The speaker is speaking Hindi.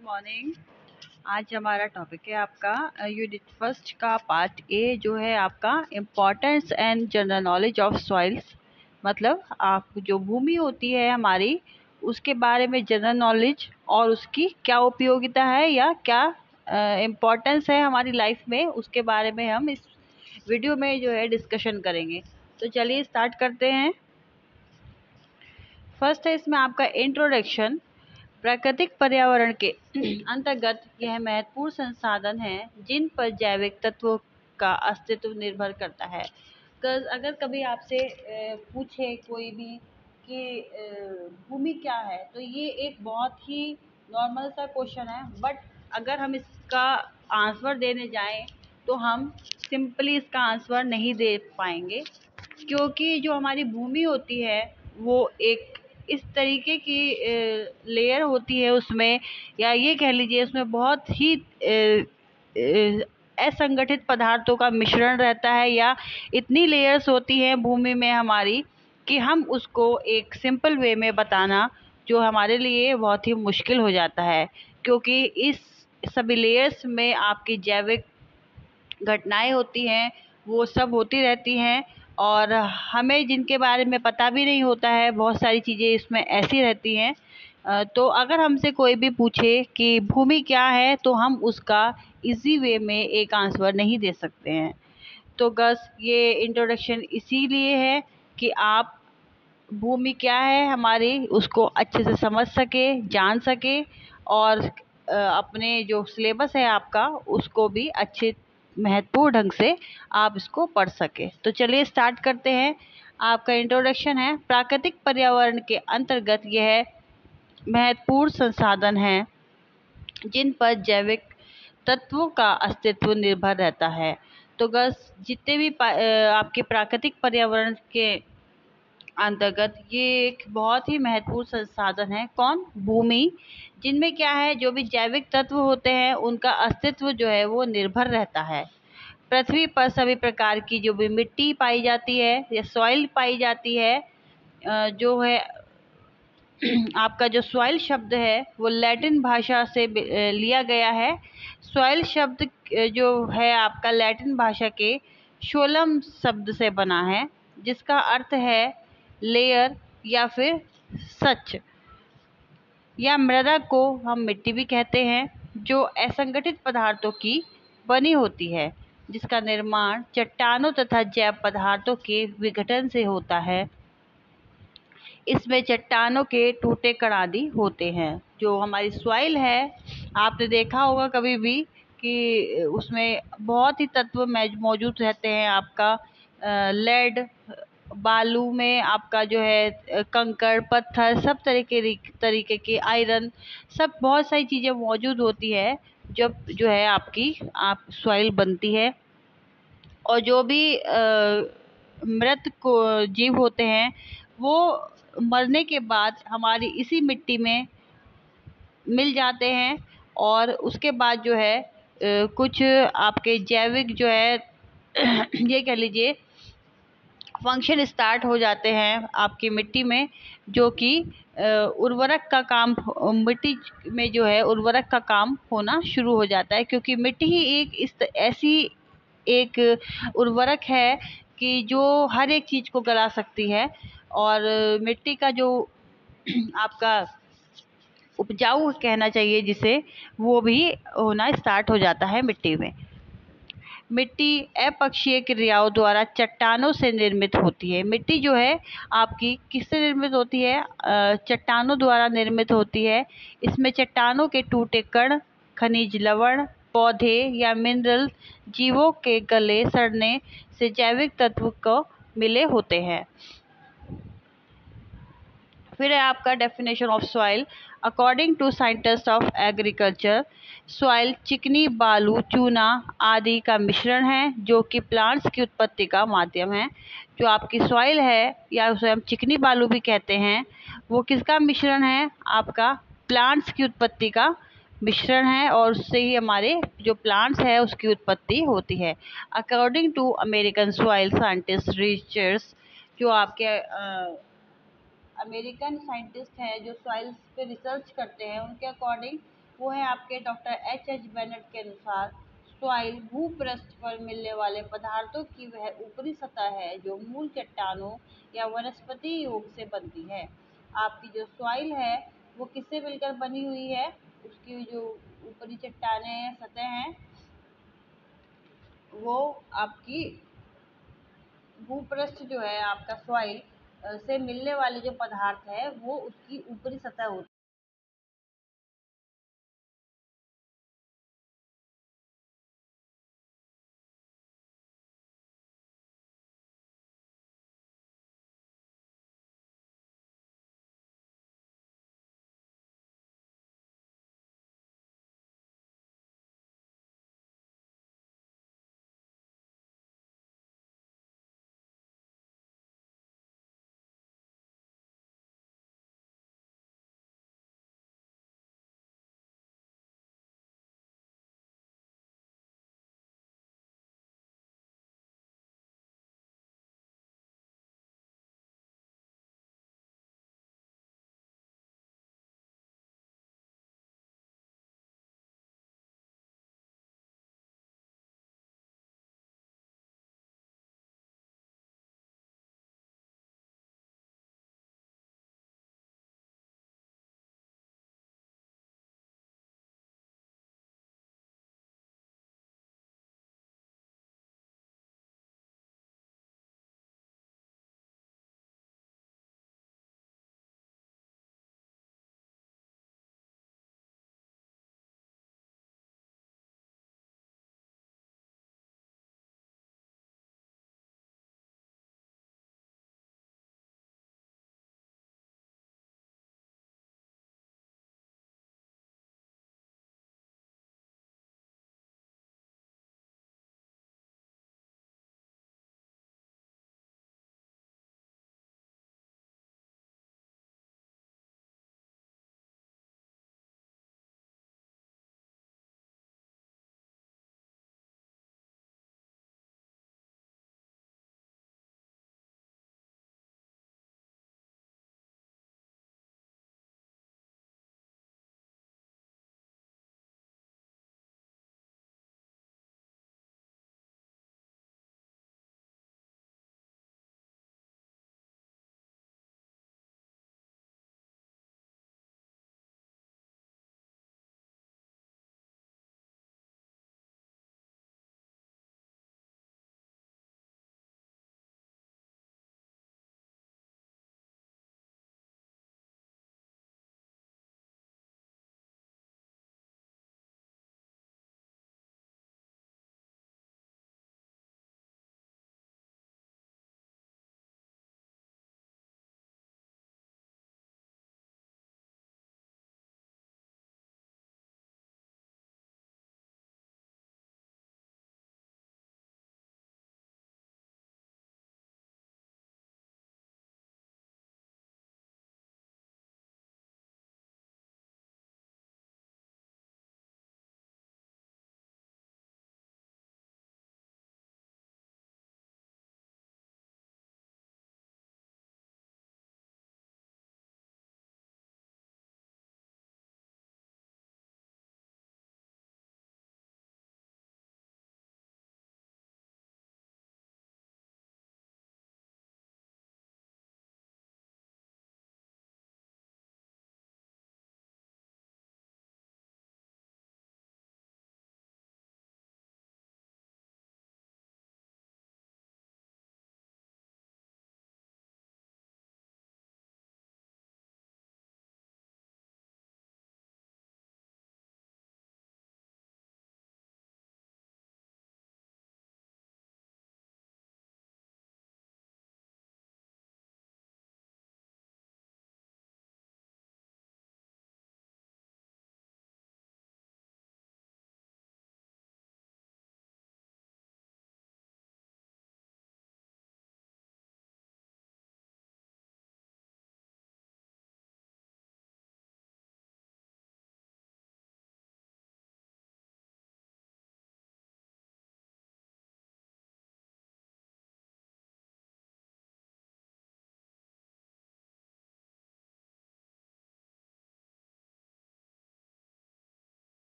मॉर्निंग। आज हमारा टॉपिक है आपका यूनिट फर्स्ट का पार्ट ए, जो है आपका importance and general knowledge of soils. मतलब आप जो भूमि होती है हमारी, उसके बारे में जनरल नॉलेज और उसकी क्या उपयोगिता है या क्या इम्पोर्टेंस है हमारी लाइफ में, उसके बारे में हम इस वीडियो में जो है डिस्कशन करेंगे। तो चलिए स्टार्ट करते हैं। फर्स्ट है इसमें आपका इंट्रोडक्शन। प्राकृतिक पर्यावरण के अंतर्गत यह महत्वपूर्ण संसाधन हैं जिन पर जैविक तत्वों का अस्तित्व निर्भर करता है। अगर कभी आपसे पूछे कोई भी कि भूमि क्या है, तो ये एक बहुत ही नॉर्मल सा क्वेश्चन है। बट अगर हम इसका आंसर देने जाएं तो हम सिंपली इसका आंसर नहीं दे पाएंगे, क्योंकि जो हमारी भूमि होती है वो एक इस तरीके की लेयर होती है उसमें, या ये कह लीजिए उसमें बहुत ही असंगठित पदार्थों का मिश्रण रहता है, या इतनी लेयर्स होती हैं भूमि में हमारी कि हम उसको एक सिंपल वे में बताना जो हमारे लिए बहुत ही मुश्किल हो जाता है, क्योंकि इस सभी लेयर्स में आपकी जैविक घटनाएं होती हैं, वो सब होती रहती हैं, और हमें जिनके बारे में पता भी नहीं होता है, बहुत सारी चीज़ें इसमें ऐसी रहती हैं। तो अगर हमसे कोई भी पूछे कि भूमि क्या है, तो हम उसका इजी वे में एक आंसर नहीं दे सकते हैं। तो बस ये इंट्रोडक्शन इसीलिए है कि आप भूमि क्या है हमारी उसको अच्छे से समझ सके, जान सके, और अपने जो सिलेबस है आपका उसको भी अच्छे महत्वपूर्ण ढंग से आप इसको पढ़ सके। तो चलिए स्टार्ट करते हैं। आपका इंट्रोडक्शन है, प्राकृतिक पर्यावरण के अंतर्गत यह महत्वपूर्ण संसाधन हैं जिन पर जैविक तत्वों का अस्तित्व निर्भर रहता है। तो बस जितने भी आपके प्राकृतिक पर्यावरण के अंतर्गत ये एक बहुत ही महत्वपूर्ण संसाधन है। कौन? भूमि, जिनमें क्या है, जो भी जैविक तत्व होते हैं उनका अस्तित्व जो है वो निर्भर रहता है। पृथ्वी पर सभी प्रकार की जो भी मिट्टी पाई जाती है या सॉइल पाई जाती है, जो है आपका जो सॉइल शब्द है वो लैटिन भाषा से लिया गया है। सॉइल शब्द जो है आपका लैटिन भाषा के शोलम शब्द से बना है, जिसका अर्थ है लेयर या फिर सच, या मृदा को हम मिट्टी भी कहते हैं, जो असंगठित पदार्थों की बनी होती है, जिसका निर्माण चट्टानों तथा जैव पदार्थों के विघटन से होता है। इसमें चट्टानों के टूटे कण आदि होते हैं। जो हमारी सॉइल है, आपने देखा होगा कभी भी कि उसमें बहुत ही तत्व मौजूद रहते हैं। आपका लेड, बालू में आपका जो है कंकड़ पत्थर, सब तरीके के आयरन, सब बहुत सारी चीज़ें मौजूद होती है जब जो है आपकी सॉइल बनती है। और जो भी मृत को जीव होते हैं वो मरने के बाद हमारी इसी मिट्टी में मिल जाते हैं, और उसके बाद जो है कुछ आपके जैविक जो है ये कह लीजिए फंक्शन स्टार्ट हो जाते हैं आपकी मिट्टी में, जो कि उर्वरक का काम, मिट्टी में जो है उर्वरक का काम होना शुरू हो जाता है, क्योंकि मिट्टी ही एक ऐसी एक उर्वरक है कि जो हर एक चीज़ को गला सकती है। और मिट्टी का जो आपका उपजाऊ कहना चाहिए जिसे, वो भी होना स्टार्ट हो जाता है मिट्टी में। मिट्टी अपक्षीय क्रियाओं द्वारा चट्टानों से निर्मित होती है। मिट्टी जो है आपकी किससे निर्मित होती है? चट्टानों द्वारा निर्मित होती है। इसमें चट्टानों के टूटे कण, खनिज लवण, पौधे या मिनरल जीवों के गले सड़ने से जैविक तत्व को मिले होते हैं। फिर है आपका definition of soil. According to scientist of agriculture, soil चिकनी बालू, चूना आदि का मिश्रण है, जो कि प्लांट्स की उत्पत्ति का माध्यम है। जो आपकी सॉइल है, या उसे हम चिकनी बालू भी कहते हैं, वो किसका मिश्रण है? आपका प्लांट्स की उत्पत्ति का मिश्रण है, और उससे ही हमारे जो प्लांट्स है उसकी उत्पत्ति होती है। According to American soil scientist research, जो आपके अमेरिकन साइंटिस्ट हैं जो सॉइल्स पे रिसर्च करते हैं, उनके अकॉर्डिंग वो है आपके डॉक्टर एच बेनेट के अनुसार, सॉइल भूपृष्ठ पर मिलने वाले पदार्थों की वह ऊपरी सतह है जो मूल चट्टानों या वनस्पति योग से बनती है। आपकी जो सॉइल है वो किससे मिलकर बनी हुई है? उसकी जो ऊपरी चट्टानें हैं, सतह हैं, वो आपकी भूपृष्ठ जो है आपका सॉइल से मिलने वाले जो पदार्थ है वो उसकी ऊपरी सतह होती है।